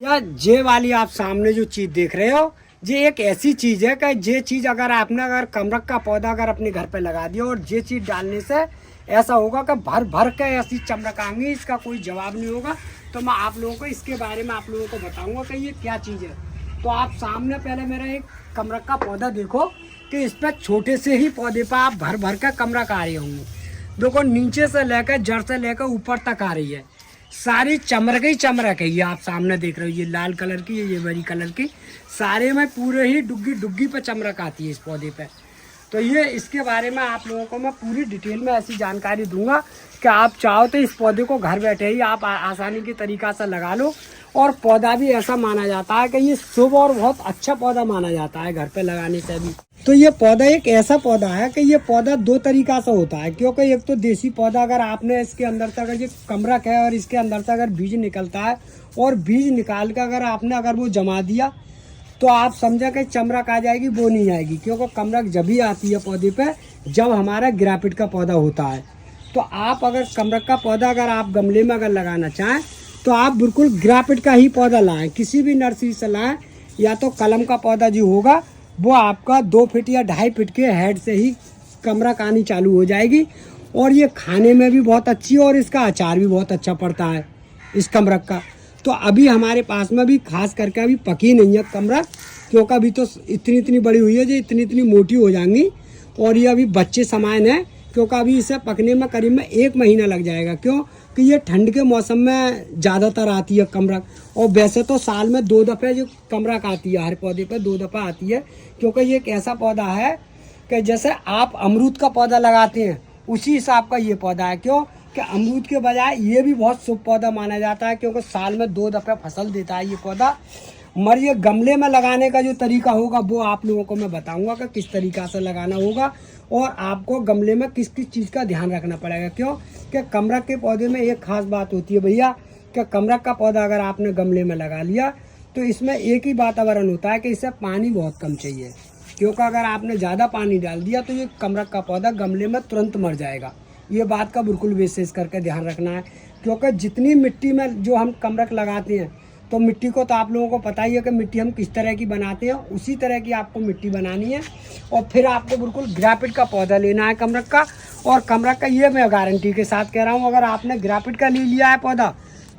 या जे वाली आप सामने जो चीज देख रहे हो, ये एक ऐसी चीज है कि ये चीज अगर आपने कमरख का पौधा अगर अपने घर पे लगा दिया और ये चीज डालने से ऐसा होगा कि भर भर के ऐसी चमक आएंगी, इसका कोई जवाब नहीं होगा। तो मैं आप लोगों को इसके बारे में आप लोगों को बताऊंगा कि ये क्या चीज़ है। तो आप सामने पहले मेरा एक कमरख का पौधा देखो कि इस पर छोटे से ही पौधे पर आप भर भर के कमरख आ रहे होंगे। देखो नीचे से लेकर जड़ से लेकर ऊपर तक आ रही है, सारी चमरक ही चमरक है। ये आप सामने देख रहे हो, ये लाल कलर की, ये बरी कलर की, सारे में पूरे ही डुग्गी डुग्गी पे चमरक आती है इस पौधे पे। तो ये इसके बारे में आप लोगों को मैं पूरी डिटेल में ऐसी जानकारी दूंगा कि आप चाहो तो इस पौधे को घर बैठे ही आप आसानी के तरीका से लगा लो। और पौधा भी ऐसा माना जाता है कि ये शुभ और बहुत अच्छा पौधा माना जाता है घर पे लगाने से भी। तो ये पौधा एक ऐसा पौधा है कि ये पौधा दो तरीका से होता है, क्योंकि एक तो देसी पौधा अगर आपने इसके अंदर से अगर ये कमरख है और इसके अंदर से अगर बीज निकलता है और बीज निकाल कर अगर वो जमा दिया तो आप समझा कि चमरक आ जाएगी, वो नहीं आएगी। क्योंकि कमरख जब भी आती है पौधे पे जब हमारा ग्राफिट का पौधा होता है। तो आप अगर कमरख का पौधा अगर आप गमले में अगर लगाना चाहें तो आप बिल्कुल ग्राफिट का ही पौधा लाएं, किसी भी नर्सरी से लाएं। या तो कलम का पौधा जो होगा वो आपका 2 फीट या 2.5 फीट के हेड से ही कमरख आनी चालू हो जाएगी। और ये खाने में भी बहुत अच्छी है और इसका अचार भी बहुत अच्छा पड़ता है इस कमरख का। तो अभी हमारे पास में भी खास करके अभी पकी नहीं है कमरख, क्योंकि अभी तो इतनी बड़ी हुई है जो इतनी मोटी हो जाएंगी। और ये अभी बच्चे समान है, क्योंकि अभी इसे पकने में करीब में 1 महीना लग जाएगा। क्यों कि ये ठंड के मौसम में ज़्यादातर आती है कमरख। और वैसे तो साल में 2 दफ़े जो कमरख आती है, हर पौधे पर 2 दफ़ा आती है। क्योंकि ये एक ऐसा पौधा है कि जैसे आप अमरूद का पौधा लगाते हैं उसी हिसाब का ये पौधा है। क्यों कि अमरूद के बजाय ये भी बहुत शुभ पौधा माना जाता है, क्योंकि साल में 2 दफ़े फसल देता है ये पौधा। मगर ये गमले में लगाने का जो तरीका होगा वो आप लोगों को मैं बताऊंगा कि किस तरीक़ा से लगाना होगा और आपको गमले में किस किस चीज़ का ध्यान रखना पड़ेगा। क्यों कि कमरख के पौधे में एक खास बात होती है भैया कि कमरख का पौधा अगर आपने गमले में लगा लिया तो इसमें एक ही वातावरण होता है कि इसे पानी बहुत कम चाहिए। क्योंकि अगर आपने ज़्यादा पानी डाल दिया तो ये कमरख का पौधा गमले में तुरंत मर जाएगा। ये बात का बिल्कुल विशेष करके ध्यान रखना है। क्योंकि जितनी मिट्टी में जो हम कमरख लगाते हैं तो मिट्टी को तो आप लोगों को पता ही है कि मिट्टी हम किस तरह की बनाते हैं, उसी तरह की आपको मिट्टी बनानी है। और फिर आपको बिल्कुल ग्राफिट का पौधा लेना है कमरख का। और कमरख का ये मैं गारंटी के साथ कह रहा हूँ, अगर आपने ग्राफिट का ले लिया है पौधा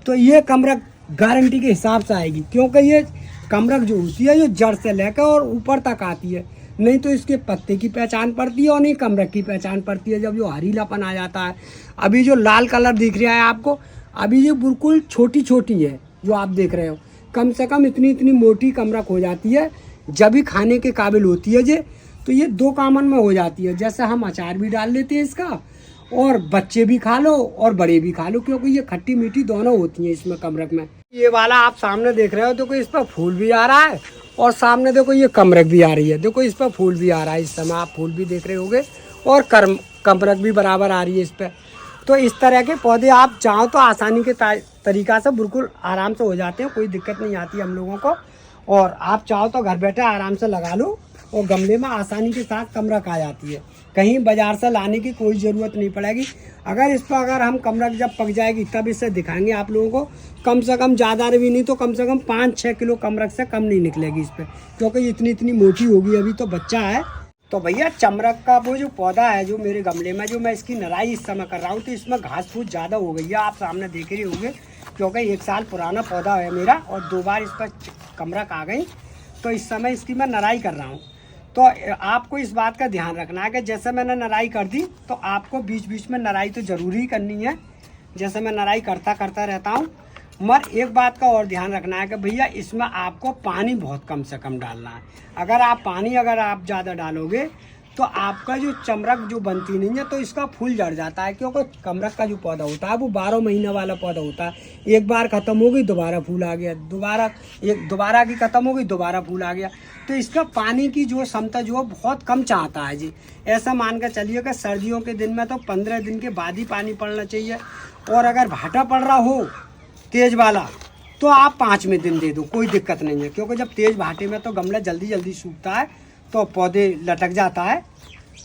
तो ये कमरख गारंटी के हिसाब से आएगी। क्योंकि ये कमरख जो होती है ये जड़ से लेकर और ऊपर तक आती है, नहीं तो इसके पत्ते की पहचान पड़ती है और नहीं कमरख की पहचान पड़ती है जब जो हरीलापन आ जाता है। अभी जो लाल कलर दिख रहा है आपको, अभी ये बिल्कुल छोटी छोटी है जो आप देख रहे हो। कम से कम इतनी मोटी कमरख हो जाती है जब भी खाने के काबिल होती है ये। तो ये 2 कामन में हो जाती है, जैसे हम अचार भी डाल लेते हैं इसका और बच्चे भी खा लो और बड़े भी खा लो, क्योंकि ये खट्टी मीठी दोनों होती हैं इसमें कमरख में। ये वाला आप सामने देख रहे हो, देखो इस पर फूल भी आ रहा है और सामने देखो ये कमरख भी आ रही है। देखो इस पर फूल भी आ रहा है, इस समय आप फूल भी देख रहे होंगे और कमरख भी बराबर आ रही है इस पर। तो इस तरह के पौधे आप चाहो तो आसानी के तरीका से बिल्कुल आराम से हो जाते हैं, कोई दिक्कत नहीं आती हम लोगों को। और आप चाहो तो घर बैठे आराम से लगा लो और गमले में आसानी के साथ कमरख आ जाती है, कहीं बाजार से लाने की कोई ज़रूरत नहीं पड़ेगी। अगर इस पर अगर हम कमरख जब पक जाएगी तब इसे दिखाएंगे आप लोगों को। कम से कम ज़्यादा भी नहीं तो कम से कम 5-6 किलो कमरख से कम नहीं निकलेगी इस पर, क्योंकि इतनी मोटी होगी, अभी तो बच्चा है। तो भैया चमरख का वो जो पौधा है जो मेरे गमले में जो मैं इसकी नराई इस समय कर रहा हूँ, तो इसमें घास फूस ज़्यादा हो गई है, आप सामने देख रहे होंगे। क्योंकि 1 साल पुराना पौधा है मेरा और 2 बार इस पर कमरख आ गई, तो इस समय इसकी मैं नराई कर रहा हूँ। तो आपको इस बात का ध्यान रखना है कि जैसे मैंने नराई कर दी तो आपको बीच बीच में नराई तो ज़रूरी करनी है, जैसे मैं नराई करता रहता हूँ। मगर एक बात का और ध्यान रखना है कि भैया इसमें आपको पानी बहुत कम से कम डालना है। अगर आप ज़्यादा डालोगे तो आपका जो चमरख जो बनती नहीं है तो इसका फूल झड़ जाता है। क्योंकि कमरख का जो पौधा होता है वो 12 महीने वाला पौधा होता है। एक बार ख़त्म हो गई दोबारा फूल आ गया, दोबारा की ख़त्म हो गई दोबारा फूल आ गया। तो इसका पानी की जो क्षमता जो बहुत कम चाहता है जी। ऐसा मान कर चलिए कि सर्दियों के दिन में तो 15 दिन के बाद ही पानी पड़ना चाहिए। और अगर भाटा पड़ रहा हो तेज वाला तो आप 5वें दिन दे दो, कोई दिक्कत नहीं है। क्योंकि जब तेज भाटे में तो गमला जल्दी सूखता है तो पौधे लटक जाता है,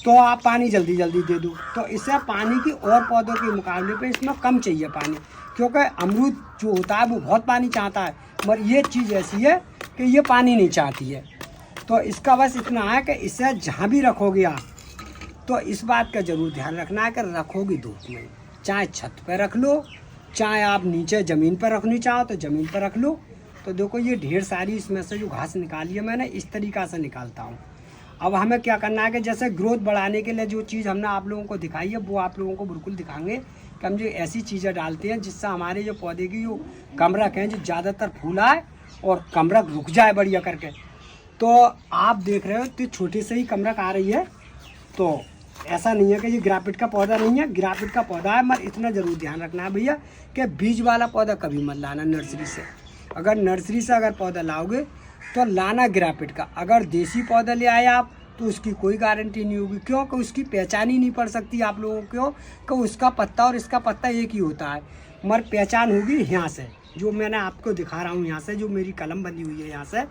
तो आप पानी जल्दी दे दो। तो इससे पानी की और पौधों के मुकाबले पे इसमें कम चाहिए पानी। क्योंकि अमरूद जो होता है वो बहुत पानी चाहता है, मगर ये चीज़ ऐसी है कि ये पानी नहीं चाहती है। तो इसका बस इतना है कि इसे जहाँ भी रखोगे आप, तो इस बात का ज़रूर ध्यान रखना है कि रखोगे धूप में, चाहे छत पर रख लो, चाहे आप नीचे ज़मीन पर रखनी चाहो तो ज़मीन पर रख लो। तो देखो ये ढेर सारी इसमें से जो घास निकाली है मैंने, इस तरीक़ा से निकालता हूँ। अब हमें क्या करना है कि जैसे ग्रोथ बढ़ाने के लिए जो चीज़ हमने आप लोगों को दिखाई है वो आप लोगों को बिल्कुल दिखाएंगे कि हम जो ऐसी चीज़ें डालते हैं जिससे हमारे जो पौधे की जो कमरख हैं जो ज़्यादातर फूल आए और कमरख रुक जाए बढ़िया करके। तो आप देख रहे हो तो छोटे से ही कमरख आ रही है। तो ऐसा नहीं है कि ये ग्राफिट का पौधा नहीं है, ग्राफिट का पौधा है, मगर इतना ज़रूर ध्यान रखना है भैया कि बीज वाला पौधा कभी मत लाना नर्सरी से। अगर नर्सरी से अगर पौधा लाओगे तो लाना ग्राफिट का। अगर देसी पौधा ले आए आप तो उसकी कोई गारंटी नहीं होगी, क्योंकि उसकी पहचान ही नहीं पड़ सकती आप लोगों को कि उसका पत्ता और इसका पत्ता एक ही होता है। मगर पहचान होगी यहाँ से, जो मैंने आपको दिखा रहा हूँ यहाँ से, जो मेरी कलम बंधी हुई है यहाँ से,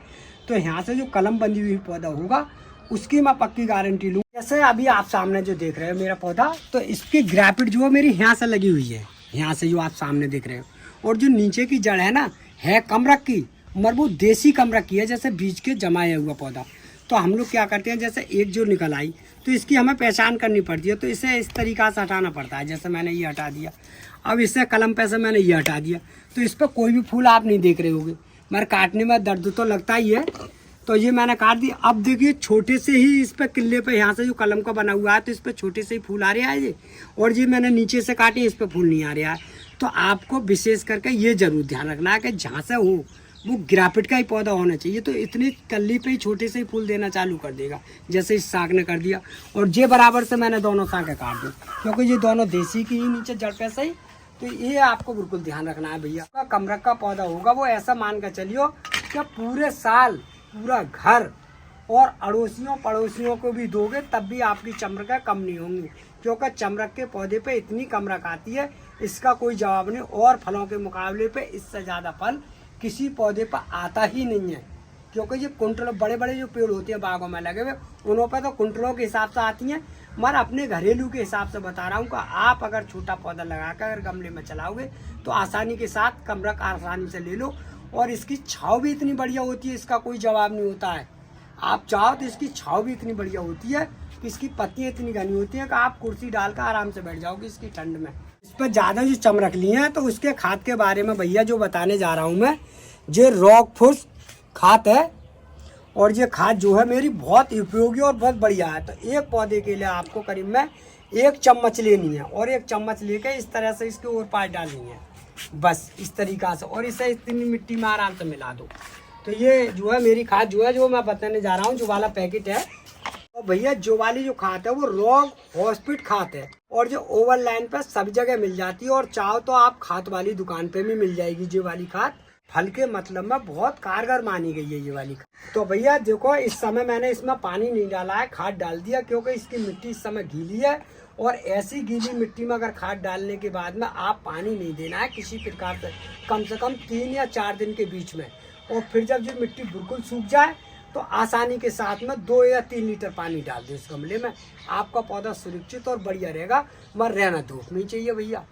तो यहाँ से जो कलम बंधी हुई पौधा होगा उसकी मैं पक्की गारंटी लूँ। जैसे अभी आप सामने जो देख रहे हो मेरा पौधा, तो इसकी ग्राफिट जो है मेरी यहाँ से लगी हुई है, यहाँ से जो आप सामने देख रहे हो। और जो नीचे की जड़ है ना, है कमरख की, मगर वो देसी कमरख की है, जैसे बीज के जमाया हुआ पौधा। तो हम लोग क्या करते हैं, जैसे एक जो निकल आई तो इसकी हमें पहचान करनी पड़ती है, तो इसे इस तरीक़ा से हटाना पड़ता है। जैसे मैंने ये हटा दिया, अब इससे कलम पे से मैंने ये हटा दिया, तो इस पर कोई भी फूल आप नहीं देख रहे होगे, मगर काटने में दर्द तो लगता ही है। तो ये मैंने काट दिया। अब देखिए छोटे से ही इस पर किले पे यहाँ से जो कलम का बना हुआ है तो इस पर छोटे से ही फूल आ रहे हैं ये, और ये मैंने नीचे से काटे, इस पर फूल नहीं आ रहा है। तो आपको विशेष करके ये ज़रूर ध्यान रखना है कि जहाँ से हो वो ग्राफिट का ही पौधा होना चाहिए। तो इतनी कली पे ही छोटे से ही फूल देना चालू कर देगा, जैसे इस साग ने कर दिया। और ये बराबर से मैंने दोनों सागें काट दी, क्योंकि ये दोनों देसी की ही नीचे जड़ पे से ही। तो ये आपको बिल्कुल ध्यान रखना है भैया। कमरख का पौधा होगा वो ऐसा मान कर चलियो कि पूरे साल पूरा घर और अड़ोसियों पड़ोसियों को भी दोगे तब भी आपकी चमरखें कम नहीं होंगी, क्योंकि चमरख के पौधे पे इतनी कमरख आती है, इसका कोई जवाब नहीं। और फलों के मुकाबले पे इससे ज़्यादा फल किसी पौधे पर आता ही नहीं है, क्योंकि ये कुंटलों बड़े बड़े जो पेड़ होते हैं बागों में लगे हुए, उन्हों पर तो कुंटलों के हिसाब से आती हैं। मगर अपने घरेलू के हिसाब से बता रहा हूँ कि आप अगर छोटा पौधा लगाकर अगर गमले में चलाओगे तो आसानी के साथ कमरख आसानी से ले लो। और इसकी छाँव भी इतनी बढ़िया होती है, इसका कोई जवाब नहीं होता है। आप चाहो तो इसकी छाँव भी इतनी बढ़िया होती है कि इसकी पत्तियाँ इतनी घनी होती हैं कि आप कुर्सी डालकर आराम से बैठ जाओगे इसकी ठंड में। इस पर ज़्यादा जो चमरख ली है तो उसके खाद के बारे में भैया जो बताने जा रहा हूँ मैं, ये रॉक फूस खाद है। और ये खाद जो है मेरी बहुत उपयोगी और बहुत बढ़िया है। तो एक पौधे के लिए आपको करीब में 1 चम्मच लेनी है, और 1 चम्मच लेकर इस तरह से इसके ओर पार डालनी है, बस इस तरीक़ा से। और इसे इतनी मिट्टी में आराम से मिला दो। तो ये जो है मेरी खाद जो है, जो मैं बताने जा रहा हूँ, जो वाला पैकेट है, तो भैया जो वाली जो खाद है वो रॉक हॉस्पिट खाद है, और जो ओवर लाइन पर सब जगह मिल जाती है। और चाहो तो आप खाद वाली दुकान पे भी मिल जाएगी। ये वाली खाद फल के मतलब में बहुत कारगर मानी गई है ये वाली खाद। तो भैया देखो, इस समय मैंने इसमें पानी नहीं डाला है, खाद डाल दिया, क्योंकि इसकी मिट्टी इस समय गीली है। और ऐसी गीली मिट्टी में अगर खाद डालने के बाद में आप पानी नहीं देना है किसी प्रकार से कम 3 या 4 दिन के बीच में। और फिर जब ये मिट्टी बिल्कुल सूख जाए तो आसानी के साथ में 2 या 3 लीटर पानी डाल दो इस गमले में, आपका पौधा सुरक्षित और बढ़िया रहेगा। मगर रहना धूप में चाहिए भैया।